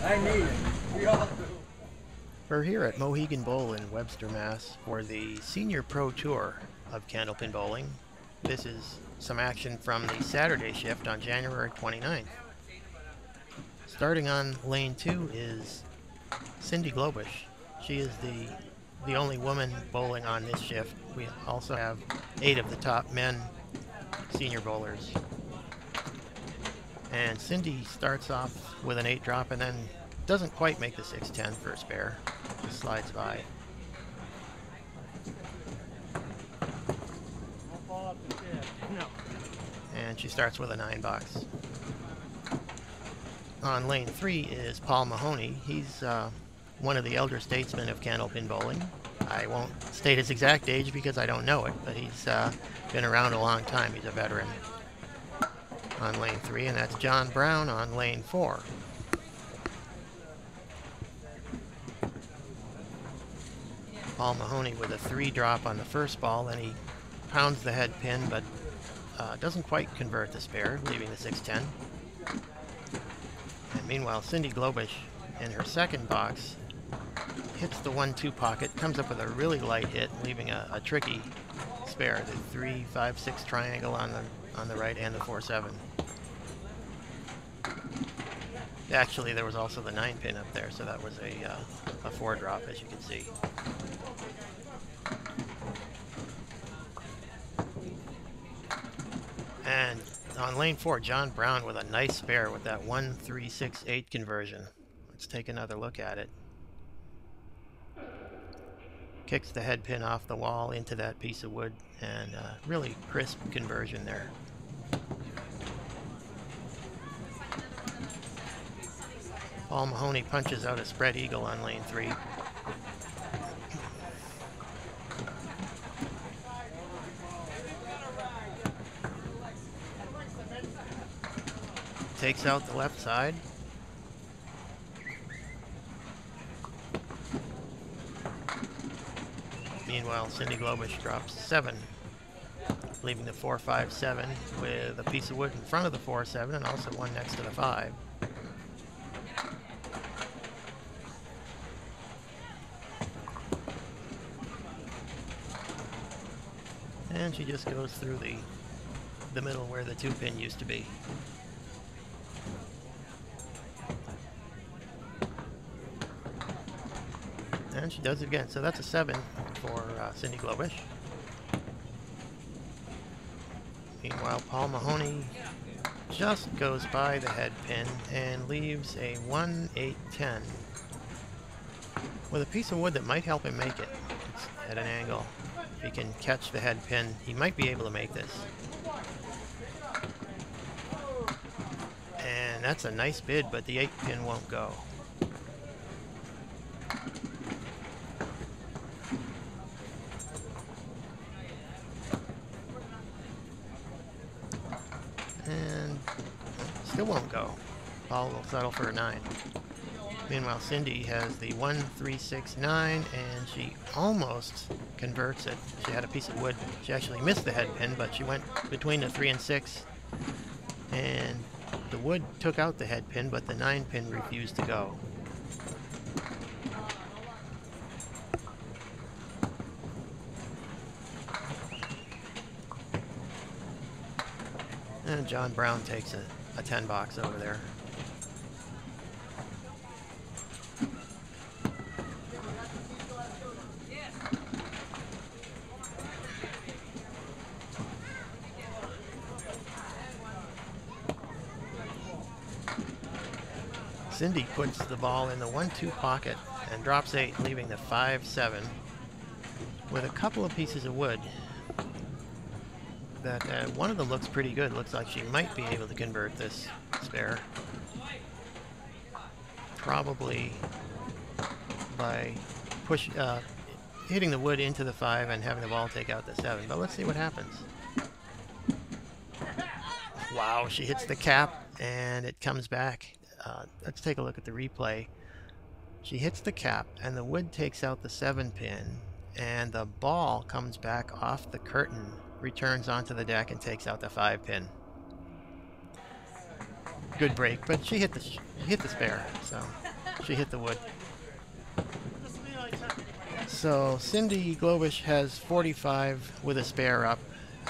I need it. We all do. We're here at Mohegan Bowl in Webster, Mass. for the Senior Pro Tour of Candlepin Bowling. This is some action from the Saturday shift on January 29th. Starting on lane 2 is Cindy Globish. She is the only woman bowling on this shift. We also have 8 of the top men senior bowlers. And Cindy starts off with an 8 drop and then doesn't quite make the 6-10 for a spare. Just slides by. No. And she starts with a 9 box. On lane 3 is Paul Mahoney. He's one of the elder statesmen of Candlepin bowling. I won't state his exact age because I don't know it, but he's been around a long time. He's a veteran. On lane 3, and that's John Brown on lane 4. Paul Mahoney with a 3 drop on the first ball, then he pounds the head pin, but doesn't quite convert the spare, leaving the 6-10. And meanwhile, Cindy Globish in her second box hits the 1-2 pocket, comes up with a really light hit, leaving a tricky spare, the 3-5-6 triangle on the right and the 4-7. Actually, there was also the 9 pin up there, so that was a 4 drop, as you can see. And on lane 4, John Brown with a nice spare with that 1-3-6-8 conversion. Let's take another look at it. Kicks the head pin off the wall into that piece of wood, and really crisp conversion there. Paul Mahoney punches out a spread eagle on lane 3. Takes out the left side. Meanwhile, Cindy Globish drops 7, leaving the 4-5-7 with a piece of wood in front of the 4-7 and also one next to the 5. And she just goes through the middle where the 2 pin used to be. And she does it again. So that's a 7 for Cindy Globish. Meanwhile, Paul Mahoney just goes by the head pin and leaves a 1-8-10 with a piece of wood that might help him make it. It's at an angle. If he can catch the head pin, he might be able to make this. And that's a nice bid, but the 8 pin won't go. And still won't go. Paul will settle for a 9. Meanwhile, Cindy has the 1-3-6-9, and she almost converts it. She had a piece of wood. She actually missed the head pin, but she went between the 3 and 6, and the wood took out the head pin, but the 9 pin refused to go. And John Brown takes a 10 box over there. Cindy puts the ball in the 1-2 pocket and drops 8, leaving the 5-7 with a couple of pieces of wood. That one of them looks pretty good. Looks like she might be able to convert this spare. Probably by hitting the wood into the 5 and having the ball take out the 7. But let's see what happens. Wow, she hits the cap and it comes back. Let's take a look at the replay. She hits the cap and the wood takes out the 7 pin, and the ball comes back off the curtain, returns onto the deck, and takes out the 5 pin. Good break, but she hit the spare, so She hit the wood. So Cindy Globish has 45 with a spare up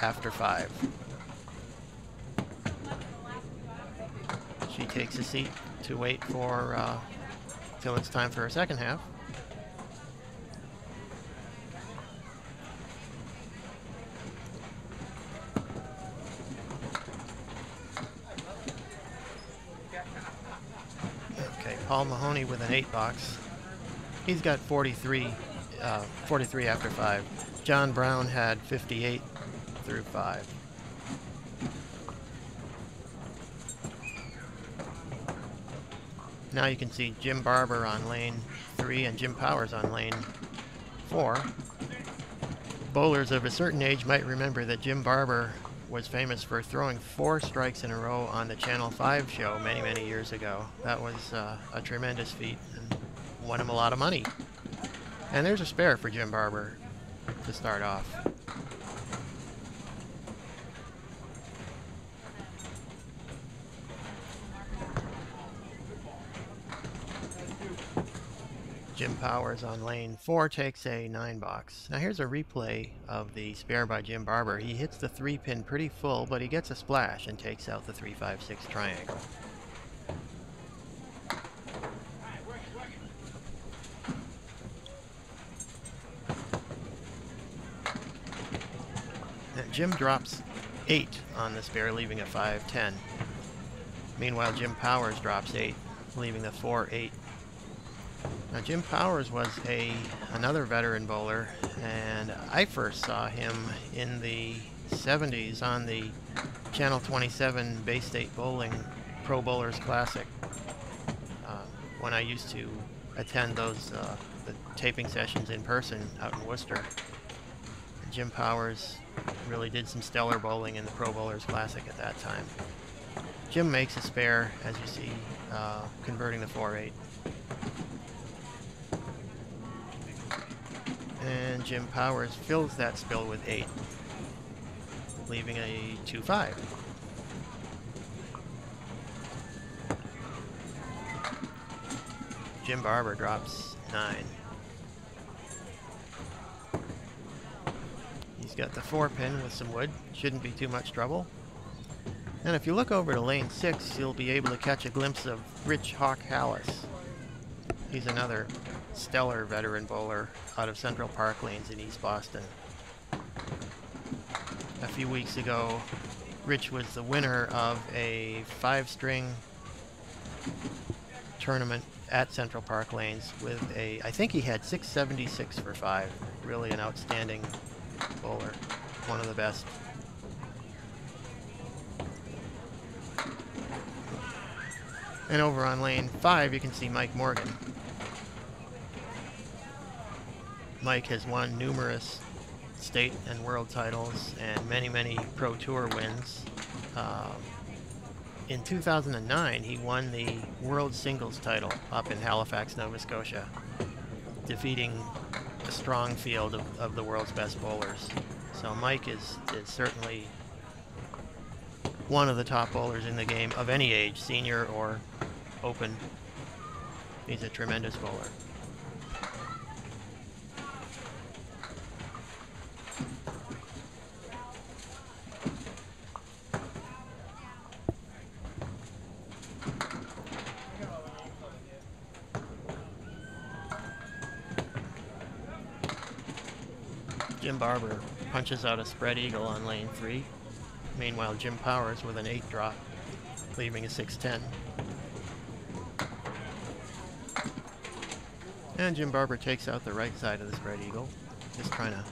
after 5. She takes a seat to wait for till it's time for her second half. Okay, Paul Mahoney with an 8 box. He's got 43 after 5. John Brown had 58 through 5. Now you can see Jim Barber on lane 3 and Jim Powers on lane 4. Bowlers of a certain age might remember that Jim Barber was famous for throwing 4 strikes in a row on the Channel 5 show many, many years ago. That was a tremendous feat and won him a lot of money. And there's a spare for Jim Barber to start off. Jim Powers on lane 4 takes a 9 box. Now here's a replay of the spare by Jim Barber. He hits the 3-pin pretty full, but he gets a splash and takes out the 3-5-6 triangle. And Jim drops 8 on the spare, leaving a 5-10. Meanwhile, Jim Powers drops 8, leaving the 4-8. Now Jim Powers was another veteran bowler, and I first saw him in the 70s on the Channel 27 Bay State Bowling Pro Bowlers Classic, when I used to attend those the taping sessions in person out in Worcester. And Jim Powers really did some stellar bowling in the Pro Bowlers Classic at that time. Jim makes a spare, as you see, converting the 4-8. And Jim Powers fills that spill with 8, leaving a 2-5. Jim Barber drops 9. He's got the 4-pin with some wood, shouldn't be too much trouble. And if you look over to lane 6, you'll be able to catch a glimpse of Rich Hawk Hallis. He's another stellar veteran bowler out of Central Park Lanes in East Boston. A few weeks ago, Rich was the winner of a 5-string tournament at Central Park Lanes with I think he had 676 for 5. Really an outstanding bowler, one of the best. And over on lane 5, you can see Mike Morgan. Mike has won numerous state and world titles and many, many Pro Tour wins. In 2009, he won the World Singles title up in Halifax, Nova Scotia, defeating a strong field of the world's best bowlers. So Mike is certainly one of the top bowlers in the game of any age, senior or open. He's a tremendous bowler. Jim Barber punches out a spread eagle on lane 3. Meanwhile, Jim Powers with an 8 drop, leaving a 6-10. And Jim Barber takes out the right side of the spread eagle, just trying to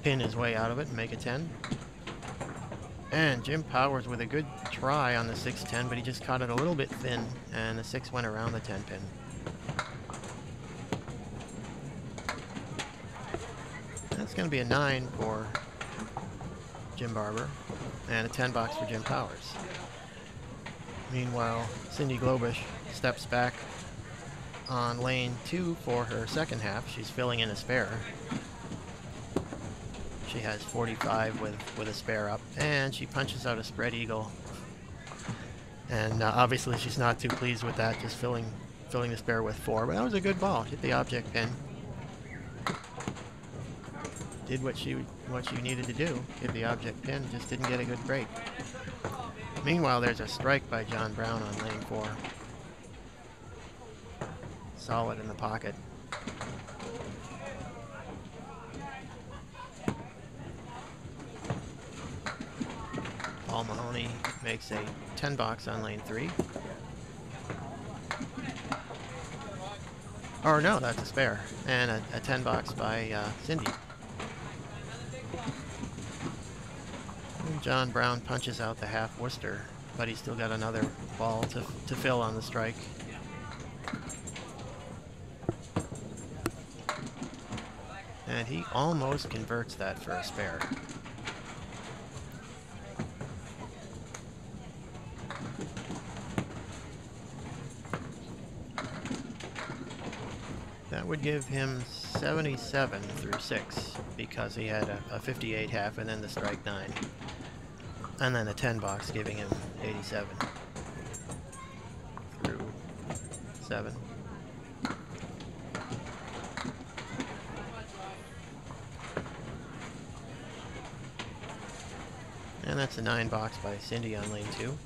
pin his way out of it and make a 10. And Jim Powers with a good try on the 6-10, but he just caught it a little bit thin, and the 6 went around the 10 pin. That's going to be a 9 for Jim Barber, and a 10 box for Jim Powers. Meanwhile, Cindy Globish steps back on lane 2 for her second half. She's filling in a spare. She has 45 with a spare up, and she punches out a spread eagle. And obviously she's not too pleased with that, just filling filling the spare with 4, but that was a good ball. Hit the object pin. Did what you needed to do. Hit the object pin, just didn't get a good break. Meanwhile, there's a strike by John Brown on lane 4. Solid in the pocket. Paul Mahoney makes a 10 box on lane 3. Or no, that's a spare. And a 10 box by Cindy. And John Brown punches out the half Worcester, but he's still got another ball to fill on the strike. And he almost converts that for a spare. That would give him 77 through 6 because he had a 58 half and then the strike 9. And then a 10 box giving him 87 through 7. And that's a 9 box by Cindy on lane 2.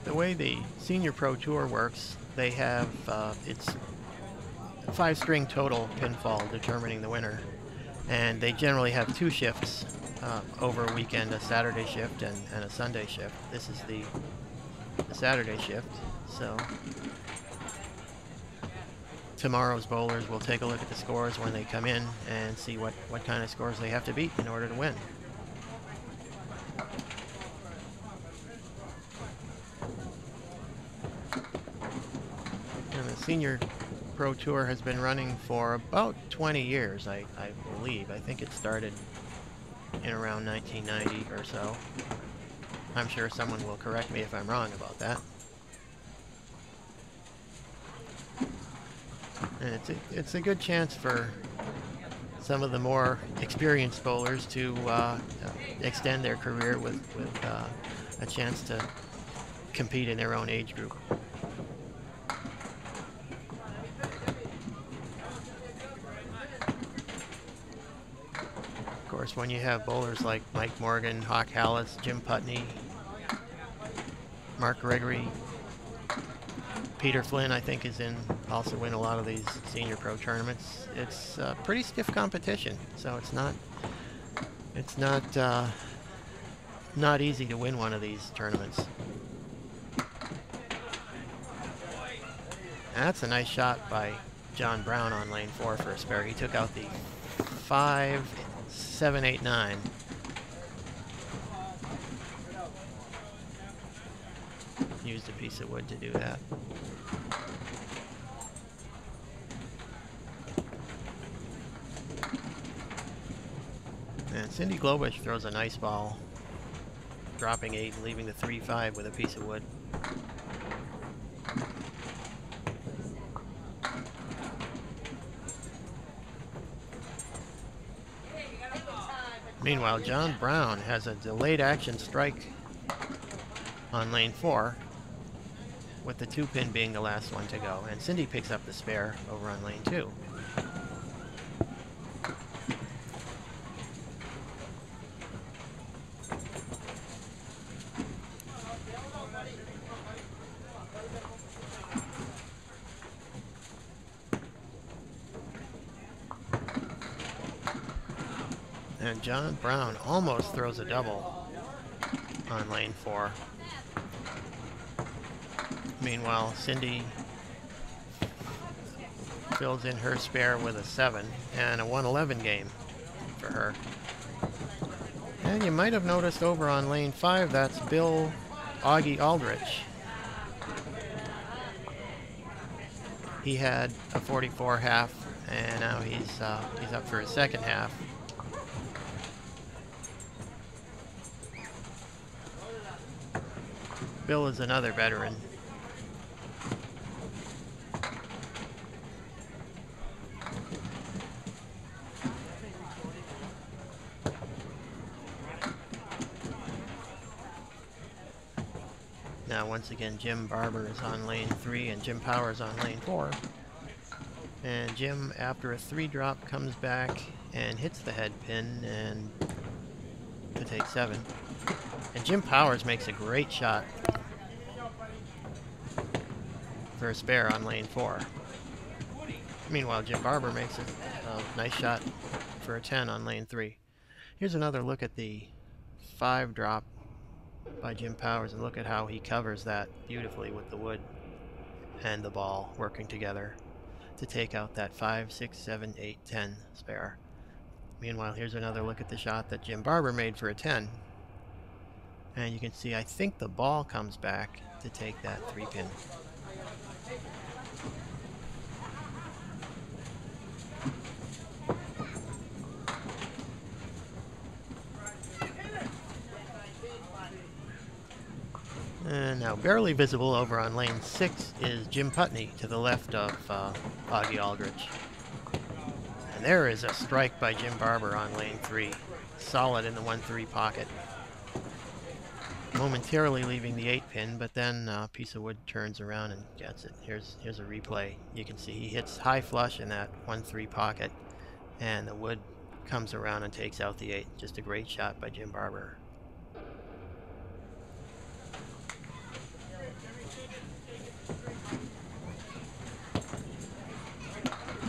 The way the Senior Pro Tour works, they have, it's 5-string total pinfall determining the winner. And they generally have 2 shifts over a weekend, a Saturday shift and a Sunday shift. This is the Saturday shift, so tomorrow's bowlers will take a look at the scores when they come in and see what kind of scores they have to beat in order to win. And the Senior Pro Tour has been running for about 20 years, I believe. I think it started in around 1990 or so. I'm sure someone will correct me if I'm wrong about that. And it's a good chance for some of the more experienced bowlers to extend their career with a chance to compete in their own age group. Of course, when you have bowlers like Mike Morgan, Hawk Hallis, Jim Putney, Mark Gregory, Peter Flynn, I think, is also in a lot of these Senior Pro tournaments. It's pretty stiff competition, so it's not easy to win one of these tournaments. And that's a nice shot by John Brown on lane 4 for a spare. He took out the 5, 7, 8, 9. Used a piece of wood to do that. And Cindy Globish throws a nice ball, dropping 8 and leaving the 3-5 with a piece of wood. Meanwhile, John Brown has a delayed action strike on lane 4, with the 2-pin being the last one to go, and Cindy picks up the spare over on lane 2. And John Brown almost throws a double on lane 4. Meanwhile, Cindy fills in her spare with a 7 and a 111 game for her. And you might have noticed over on lane 5, that's Bill Augie Aldrich. He had a 44 half, and now he's up for his second half. Bill is another veteran. Now once again, Jim Barber is on lane 3 and Jim Powers on lane 4. And Jim, after a 3-drop, comes back and hits the head pin and to take 7. And Jim Powers makes a great shot for a spare on lane 4. Meanwhile, Jim Barber makes a nice shot for a 10 on lane 3. Here's another look at the 5-drop by Jim Powers, and look at how he covers that beautifully with the wood and the ball working together to take out that 5, 6, 7, 8, 10 spare. Meanwhile, here's another look at the shot that Jim Barber made for a 10. And you can see, I think the ball comes back to take that 3-pin. And now barely visible over on lane 6 is Jim Putney to the left of Augie Aldrich. And there is a strike by Jim Barber on lane 3. Solid in the 1-3 pocket. Momentarily leaving the 8-pin, but then a piece of wood turns around and gets it. Here's a replay. You can see he hits high flush in that 1-3 pocket, and the wood comes around and takes out the 8. Just a great shot by Jim Barber.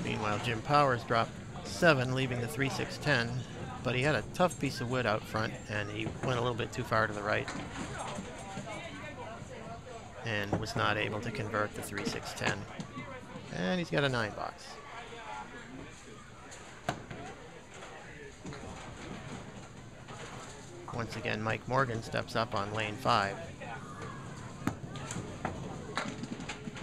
Meanwhile, Jim Powers dropped 7, leaving the 3, 6, 10, but he had a tough piece of wood out front, and he went a little bit too far to the right, and was not able to convert the 3, 6, 10. And he's got a 9 box. Once again, Mike Morgan steps up on lane 5.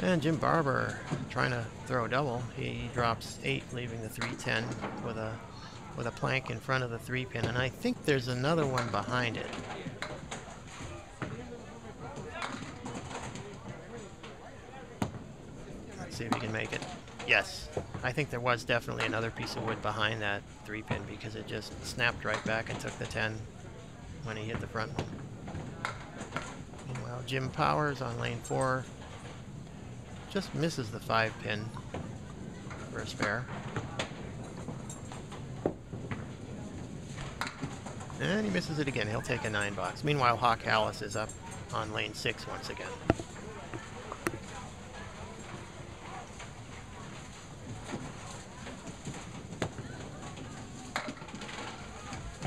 And Jim Barber trying to throw a double. He drops 8, leaving the 3, 10 with a plank in front of the 3-pin, and I think there's another one behind it. Let's see if we can make it. Yes, I think there was definitely another piece of wood behind that 3-pin, because it just snapped right back and took the 10 when he hit the front one. Meanwhile, Jim Powers on lane 4 just misses the 5-pin for a spare. And he misses it again. He'll take a 9 box. Meanwhile, Hawk Hallis is up on lane 6 once again.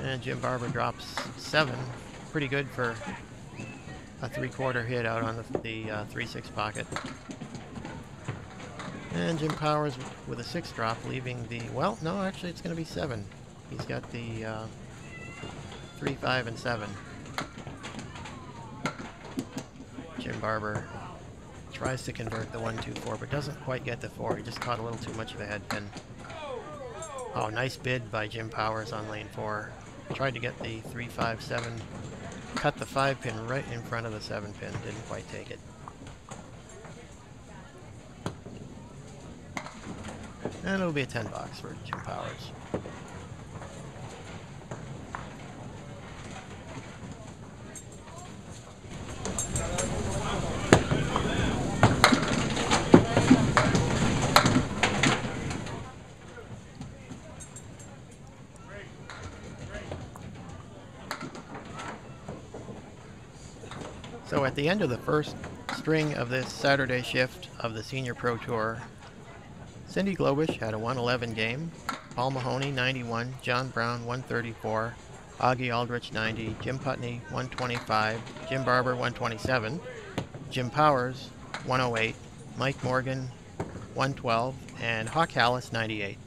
And Jim Barber drops 7. Pretty good for a 3/4 hit out on the 3-6 pocket. And Jim Powers with a 6 drop, leaving the, well, no, actually it's going to be 7. He's got the 3, 5, and 7. Jim Barber tries to convert the 1, 2, 4, but doesn't quite get the 4. He just caught a little too much of a head pin. Oh, nice bid by Jim Powers on lane 4. Tried to get the 3, 5, 7. Cut the 5-pin right in front of the 7-pin. Didn't quite take it. And it'll be a 10 box for Jim Powers. So at the end of the first string of this Saturday shift of the Senior Pro Tour, Cindy Globish had a 111 game, Paul Mahoney 91, John Brown 134, Augie Aldrich 90, Jim Putney 125, Jim Barber 127, Jim Powers 108, Mike Morgan 112, and Hawk Hallis 98.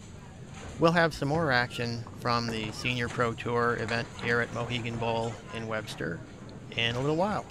We'll have some more action from the Senior Pro Tour event here at Mohegan Bowl in Webster in a little while.